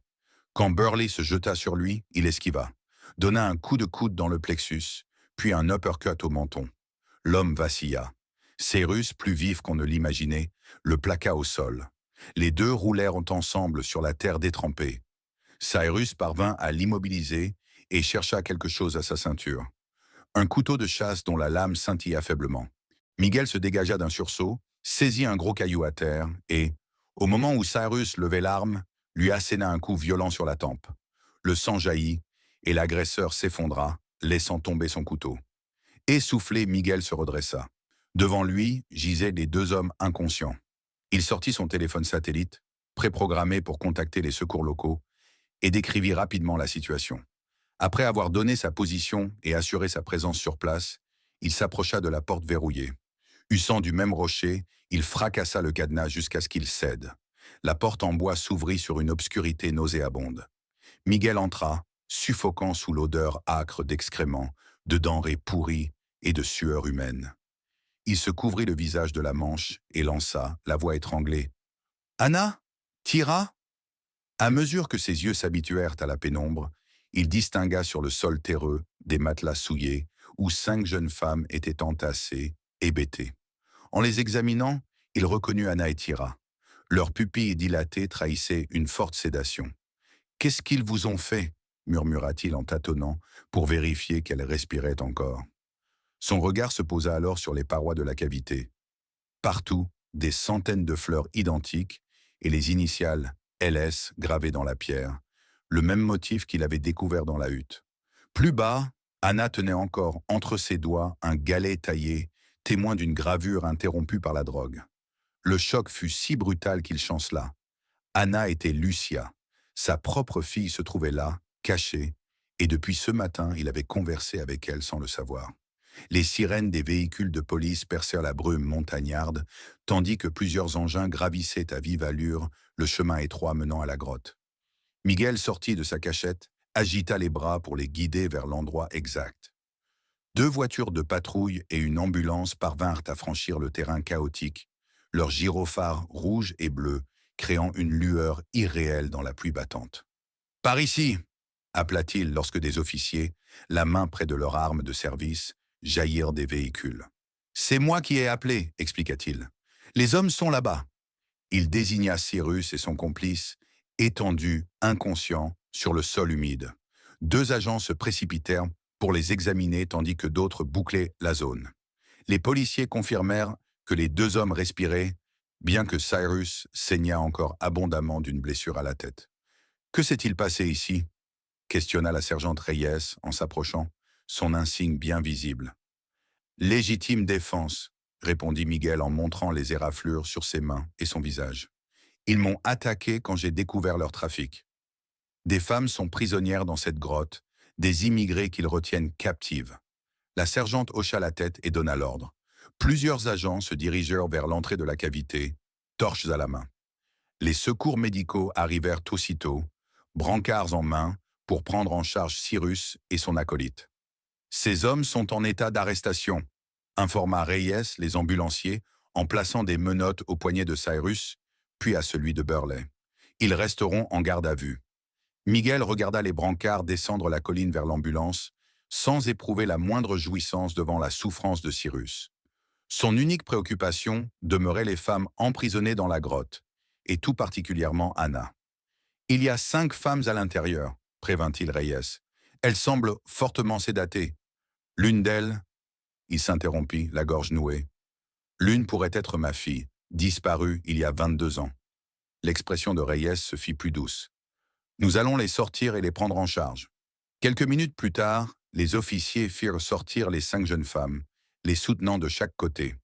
Quand Burley se jeta sur lui, il esquiva, donna un coup de coude dans le plexus, puis un uppercut au menton. L'homme vacilla. Cyrus, plus vif qu'on ne l'imaginait, le plaqua au sol. Les deux roulèrent ensemble sur la terre détrempée. Cyrus parvint à l'immobiliser et chercha quelque chose à sa ceinture. Un couteau de chasse dont la lame scintilla faiblement. Miguel se dégagea d'un sursaut, saisit un gros caillou à terre et, au moment où Cyrus levait l'arme, lui asséna un coup violent sur la tempe. Le sang jaillit et l'agresseur s'effondra, laissant tomber son couteau. Essoufflé, Miguel se redressa. Devant lui gisaient les deux hommes inconscients. Il sortit son téléphone satellite, préprogrammé pour contacter les secours locaux, et décrivit rapidement la situation. Après avoir donné sa position et assuré sa présence sur place, il s'approcha de la porte verrouillée. Usant du même rocher, il fracassa le cadenas jusqu'à ce qu'il cède. La porte en bois s'ouvrit sur une obscurité nauséabonde. Miguel entra, suffoquant sous l'odeur âcre d'excréments, de denrées pourries et de sueur humaine. Il se couvrit le visage de la manche et lança, la voix étranglée. « Anna? Tira ?» À mesure que ses yeux s'habituèrent à la pénombre, il distingua sur le sol terreux des matelas souillés où 5 jeunes femmes étaient entassées, hébétées. En les examinant, il reconnut Anna et Tira. Leurs pupilles dilatées trahissaient une forte sédation. « Qu'est-ce qu'ils vous ont fait ?» murmura-t-il en tâtonnant pour vérifier qu'elles respiraient encore. Son regard se posa alors sur les parois de la cavité. Partout, des centaines de fleurs identiques et les initiales LS gravées dans la pierre, le même motif qu'il avait découvert dans la hutte. Plus bas, Anna tenait encore entre ses doigts un galet taillé, témoin d'une gravure interrompue par la drogue. Le choc fut si brutal qu'il chancela. Anna était Lucia. Sa propre fille se trouvait là, cachée, et depuis ce matin, il avait conversé avec elle sans le savoir. Les sirènes des véhicules de police percèrent la brume montagnarde, tandis que plusieurs engins gravissaient à vive allure le chemin étroit menant à la grotte. Miguel sortit de sa cachette, agita les bras pour les guider vers l'endroit exact. 2 voitures de patrouille et une ambulance parvinrent à franchir le terrain chaotique, leurs gyrophares rouges et bleus créant une lueur irréelle dans la pluie battante. « Par ici !» appela-t-il lorsque des officiers, la main près de leur arme de service, jaillirent des véhicules. « C'est moi qui ai appelé », expliqua-t-il. « Les hommes sont là-bas. » Il désigna Cyrus et son complice, étendus, inconscients, sur le sol humide. 2 agents se précipitèrent pour les examiner tandis que d'autres bouclaient la zone. Les policiers confirmèrent que les 2 hommes respiraient, bien que Cyrus saignât encore abondamment d'une blessure à la tête. « Que s'est-il passé ici ?» questionna la sergente Reyes en s'approchant, son insigne bien visible. « Légitime défense », répondit Miguel en montrant les éraflures sur ses mains et son visage. « Ils m'ont attaqué quand j'ai découvert leur trafic. Des femmes sont prisonnières dans cette grotte, des immigrés qu'ils retiennent captives. » La sergente hocha la tête et donna l'ordre. Plusieurs agents se dirigèrent vers l'entrée de la cavité, torches à la main. Les secours médicaux arrivèrent aussitôt, brancards en main, pour prendre en charge Cyrus et son acolyte. « Ces hommes sont en état d'arrestation », informa Reyes les ambulanciers en plaçant des menottes au poignet de Cyrus, puis à celui de Burley. Ils resteront en garde à vue. Miguel regarda les brancards descendre la colline vers l'ambulance, sans éprouver la moindre jouissance devant la souffrance de Cyrus. Son unique préoccupation demeurait les femmes emprisonnées dans la grotte, et tout particulièrement Anna. « Il y a 5 femmes à l'intérieur, » prévint-il Reyes. « Elles semblent fortement sédatées. L'une d'elles... » Il s'interrompit, la gorge nouée. « L'une pourrait être ma fille, disparue il y a 22 ans. » L'expression de Reyes se fit plus douce. « Nous allons les sortir et les prendre en charge. » Quelques minutes plus tard, les officiers firent sortir les 5 jeunes femmes, les soutenant de chaque côté.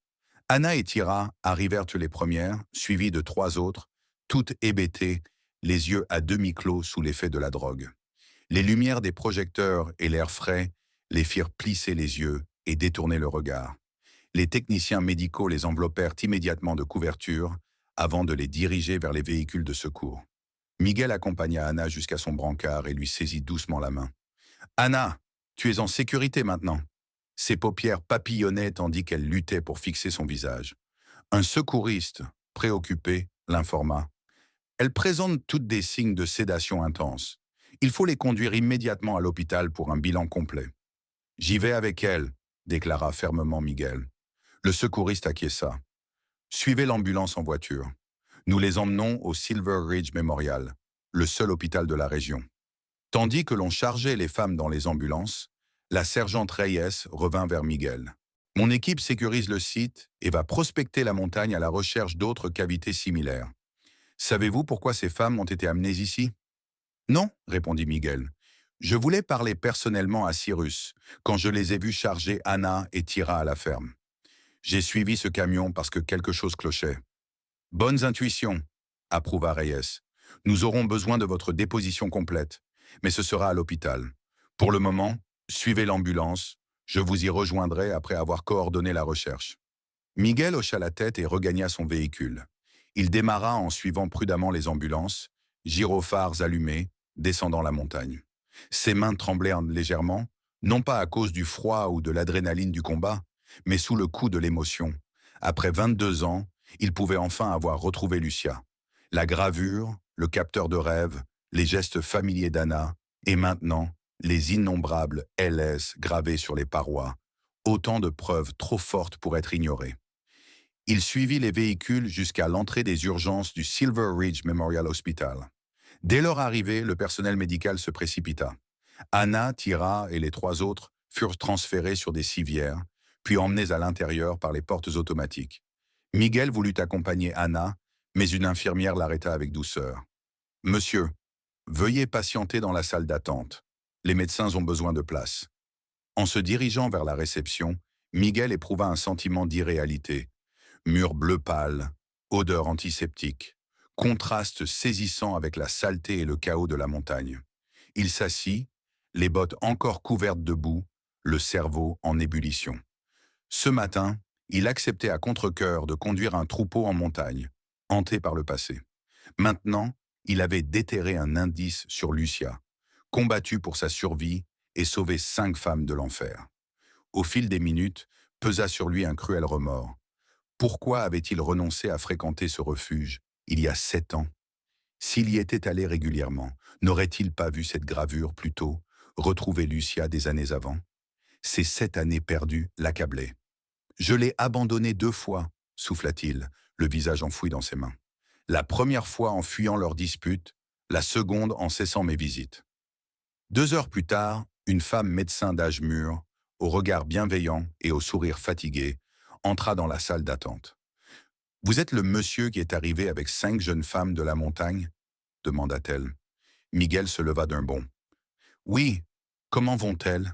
Anna et Tira arrivèrent les premières, suivies de 3 autres, toutes hébétées, les yeux à demi clos sous l'effet de la drogue. Les lumières des projecteurs et l'air frais les firent plisser les yeux et détourner le regard. Les techniciens médicaux les enveloppèrent immédiatement de couverture avant de les diriger vers les véhicules de secours. Miguel accompagna Anna jusqu'à son brancard et lui saisit doucement la main. « Anna, tu es en sécurité maintenant. » Ses paupières papillonnaient tandis qu'elle luttait pour fixer son visage. Un secouriste, préoccupé, l'informa. « Elles présentent toutes des signes de sédation intense. Il faut les conduire immédiatement à l'hôpital pour un bilan complet. »« J'y vais avec elles, » déclara fermement Miguel. Le secouriste acquiesça. « Suivez l'ambulance en voiture. » Nous les emmenons au Silver Ridge Memorial, le seul hôpital de la région. Tandis que l'on chargeait les femmes dans les ambulances, la sergente Reyes revint vers Miguel. Mon équipe sécurise le site et va prospecter la montagne à la recherche d'autres cavités similaires. Savez-vous pourquoi ces femmes ont été amenées ici? Non, répondit Miguel. Je voulais parler personnellement à Cyrus, quand je les ai vus charger Anna et Tira à la ferme. J'ai suivi ce camion parce que quelque chose clochait. Bonnes intuitions, approuva Reyes. Nous aurons besoin de votre déposition complète, mais ce sera à l'hôpital. Pour le moment, suivez l'ambulance, je vous y rejoindrai après avoir coordonné la recherche. Miguel hocha la tête et regagna son véhicule. Il démarra en suivant prudemment les ambulances, gyrophares allumés, descendant la montagne. Ses mains tremblaient légèrement, non pas à cause du froid ou de l'adrénaline du combat, mais sous le coup de l'émotion. Après 22 ans, il pouvait enfin avoir retrouvé Lucia. La gravure, le capteur de rêve, les gestes familiers d'Anna, et maintenant, les innombrables LS gravés sur les parois, autant de preuves trop fortes pour être ignorées. Il suivit les véhicules jusqu'à l'entrée des urgences du Silver Ridge Memorial Hospital. Dès leur arrivée, le personnel médical se précipita. Anna, Tira et les 3 autres furent transférés sur des civières, puis emmenés à l'intérieur par les portes automatiques. Miguel voulut accompagner Anna, mais une infirmière l'arrêta avec douceur. « Monsieur, veuillez patienter dans la salle d'attente. Les médecins ont besoin de place. » En se dirigeant vers la réception, Miguel éprouva un sentiment d'irréalité. Mur bleu pâle, odeur antiseptique, contraste saisissant avec la saleté et le chaos de la montagne. Il s'assit, les bottes encore couvertes de boue, le cerveau en ébullition. Ce matin, il acceptait à contre-cœur de conduire un troupeau en montagne, hanté par le passé. Maintenant, il avait déterré un indice sur Lucia, combattu pour sa survie et sauvé 5 femmes de l'enfer. Au fil des minutes, pesa sur lui un cruel remords. Pourquoi avait-il renoncé à fréquenter ce refuge, il y a 7 ans? S'il y était allé régulièrement, n'aurait-il pas vu cette gravure plus tôt, retrouver Lucia des années avant? Ces 7 années perdues l'accablaient. « Je l'ai abandonné 2 fois, souffla-t-il, le visage enfoui dans ses mains. La première fois en fuyant leur dispute, la seconde en cessant mes visites. » 2 heures plus tard, une femme médecin d'âge mûr, au regard bienveillant et au sourire fatigué, entra dans la salle d'attente. « Vous êtes le monsieur qui est arrivé avec 5 jeunes femmes de la montagne ?» demanda-t-elle. Miguel se leva d'un bond. « Oui, comment vont-elles ?»«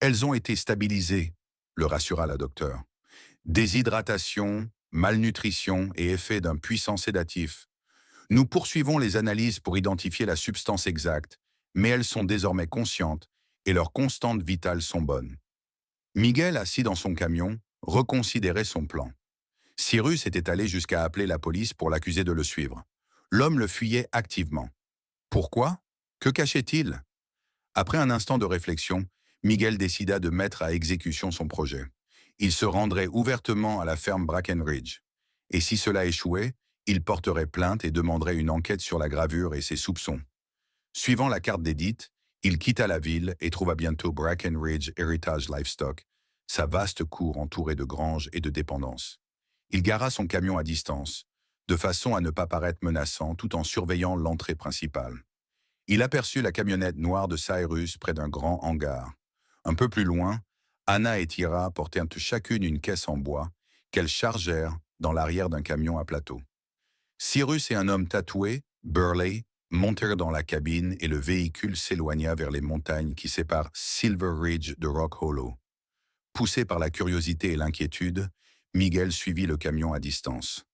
Elles ont été stabilisées, » le rassura la docteure. « Déshydratation, malnutrition et effet d'un puissant sédatif. Nous poursuivons les analyses pour identifier la substance exacte, mais elles sont désormais conscientes et leurs constantes vitales sont bonnes. » Miguel, assis dans son camion, reconsidérait son plan. Cyrus était allé jusqu'à appeler la police pour l'accuser de le suivre. L'homme le fuyait activement. Pourquoi? Que cachait-il? Après un instant de réflexion, Miguel décida de mettre à exécution son projet. Il se rendrait ouvertement à la ferme Brackenridge. Et si cela échouait, il porterait plainte et demanderait une enquête sur la gravure et ses soupçons. Suivant la carte d'édite, il quitta la ville et trouva bientôt Brackenridge Heritage Livestock, sa vaste cour entourée de granges et de dépendances. Il gara son camion à distance, de façon à ne pas paraître menaçant tout en surveillant l'entrée principale. Il aperçut la camionnette noire de Cyrus près d'un grand hangar. Un peu plus loin, Anna et Tira portaient chacune une caisse en bois qu'elles chargèrent dans l'arrière d'un camion à plateau. Cyrus et un homme tatoué, Burley, montèrent dans la cabine et le véhicule s'éloigna vers les montagnes qui séparent Silver Ridge de Rock Hollow. Poussé par la curiosité et l'inquiétude, Miguel suivit le camion à distance.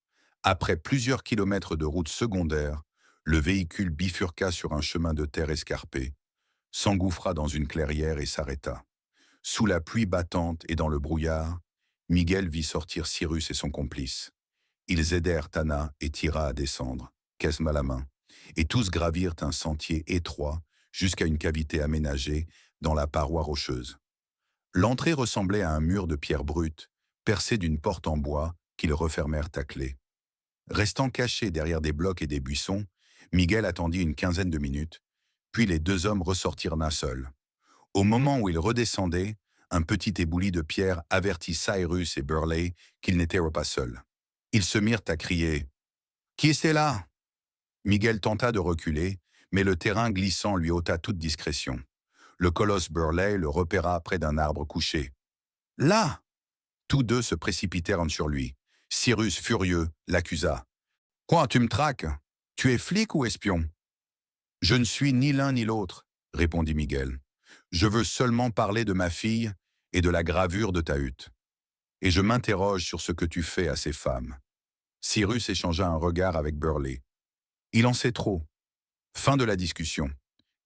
Après plusieurs kilomètres de route secondaire, le véhicule bifurqua sur un chemin de terre escarpé, s'engouffra dans une clairière et s'arrêta. Sous la pluie battante et dans le brouillard, Miguel vit sortir Cyrus et son complice. Ils aidèrent Anna et Tira à descendre, caisse à la main, et tous gravirent un sentier étroit jusqu'à une cavité aménagée dans la paroi rocheuse. L'entrée ressemblait à un mur de pierre brute, percé d'une porte en bois qu'ils refermèrent à clé. Restant caché derrière des blocs et des buissons, Miguel attendit une quinzaine de minutes, puis les 2 hommes ressortirent d'un seul. Au moment où ils redescendaient, un petit éboulis de pierre avertit Cyrus et Burley qu'ils n'étaient pas seuls. Ils se mirent à crier Qui est là? Miguel tenta de reculer, mais le terrain glissant lui ôta toute discrétion. Le colosse Burley le repéra près d'un arbre couché. Là! Tous deux se précipitèrent sur lui. Cyrus, furieux, l'accusa. Quoi, tu me traques? Tu es flic ou espion? Je ne suis ni l'un ni l'autre, répondit Miguel. Je veux seulement parler de ma fille et de la gravure de ta hutte. Et je m'interroge sur ce que tu fais à ces femmes. Cyrus échangea un regard avec Burley. Il en sait trop. Fin de la discussion.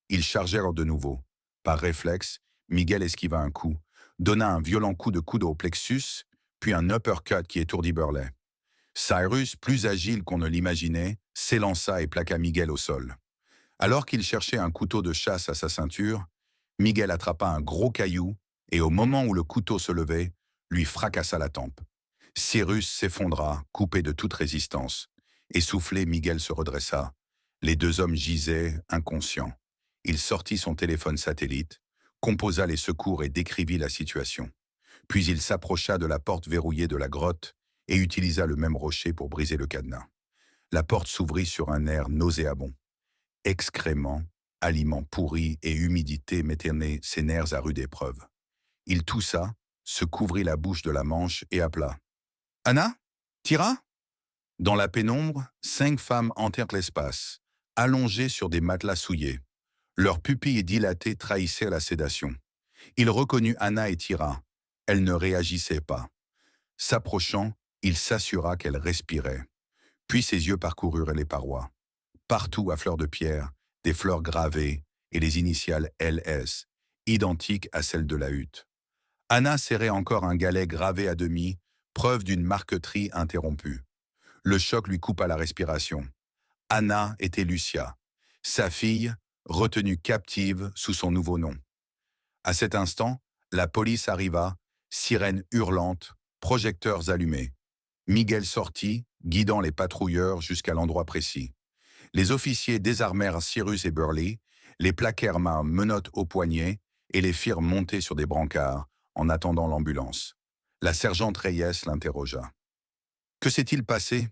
Ils chargèrent de nouveau. Par réflexe, Miguel esquiva un coup, donna un violent coup de coude au plexus, puis un uppercut qui étourdit Burley. Cyrus, plus agile qu'on ne l'imaginait, s'élança et plaqua Miguel au sol. Alors qu'il cherchait un couteau de chasse à sa ceinture, Miguel attrapa un gros caillou et au moment où le couteau se levait, lui fracassa la tempe. Cyrus s'effondra, coupé de toute résistance. Essoufflé, Miguel se redressa. Les deux hommes gisaient, inconscients. Il sortit son téléphone satellite, composa les secours et décrivit la situation. Puis il s'approcha de la porte verrouillée de la grotte et utilisa le même rocher pour briser le cadenas. La porte s'ouvrit sur un air nauséabond. Excréments, aliments pourris et humidité mettaient ses nerfs à rude épreuve. Il toussa, se couvrit la bouche de la manche et appela. « Anna? Tira ?» Dans la pénombre, 5 femmes enterrent l'espace, allongées sur des matelas souillés. Leurs pupilles dilatées trahissaient la sédation. Il reconnut Anna et Tira. Elles ne réagissaient pas. S'approchant, il s'assura qu'elles respiraient. Puis ses yeux parcoururent les parois. Partout à fleur de pierre, des fleurs gravées et les initiales LS, identiques à celles de la hutte. Anna serrait encore un galet gravé à demi, preuve d'une marqueterie interrompue. Le choc lui coupa la respiration. Anna était Lucia, sa fille, retenue captive sous son nouveau nom. À cet instant, la police arriva, sirènes hurlantes, projecteurs allumés. Miguel sortit, guidant les patrouilleurs jusqu'à l'endroit précis. Les officiers désarmèrent Cyrus et Burley, les plaquèrent main menottes au poignet et les firent monter sur des brancards en attendant l'ambulance. La sergente Reyes l'interrogea. « Que s'est-il passé ?»«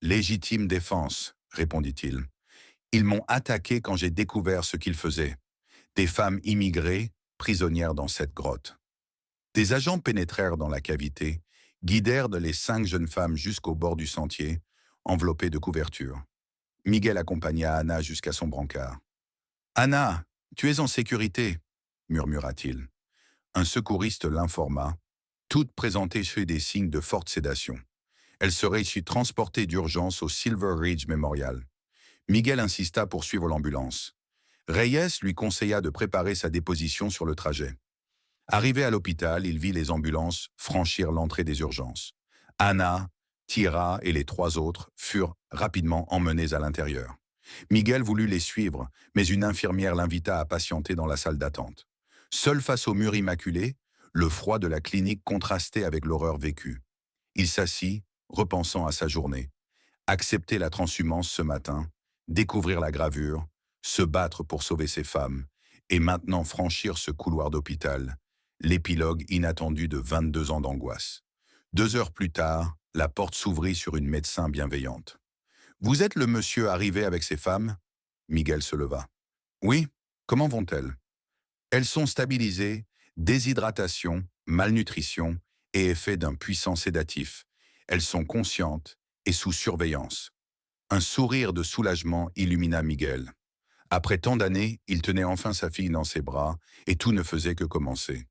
Légitime défense, » répondit-il. « Ils m'ont attaqué quand j'ai découvert ce qu'ils faisaient. Des femmes immigrées, prisonnières dans cette grotte. » Des agents pénétrèrent dans la cavité, guidèrent les 5 jeunes femmes jusqu'au bord du sentier, enveloppées de couvertures. Miguel accompagna Anna jusqu'à son brancard. « Anna, tu es en sécurité, » murmura-t-il. Un secouriste l'informa. Toutes présentaient chez des signes de forte sédation. Elle serait issue transportée d'urgence au Silver Ridge Memorial. Miguel insista pour suivre l'ambulance. Reyes lui conseilla de préparer sa déposition sur le trajet. Arrivé à l'hôpital, il vit les ambulances franchir l'entrée des urgences. Anna, Tira et les 3 autres furent rapidement emmenés à l'intérieur. Miguel voulut les suivre, mais une infirmière l'invita à patienter dans la salle d'attente. Seul face au mur immaculé, le froid de la clinique contrastait avec l'horreur vécue. Il s'assit, repensant à sa journée. Accepter la transhumance ce matin, découvrir la gravure, se battre pour sauver ses femmes, et maintenant franchir ce couloir d'hôpital, l'épilogue inattendu de 22 ans d'angoisse. 2 heures plus tard, la porte s'ouvrit sur une médecin bienveillante. « Vous êtes le monsieur arrivé avec ces femmes ?» Miguel se leva. « Oui, comment vont-elles ?»« Elles sont stabilisées, déshydratation, malnutrition et effet d'un puissant sédatif. Elles sont conscientes et sous surveillance. » Un sourire de soulagement illumina Miguel. Après tant d'années, il tenait enfin sa fille dans ses bras et tout ne faisait que commencer.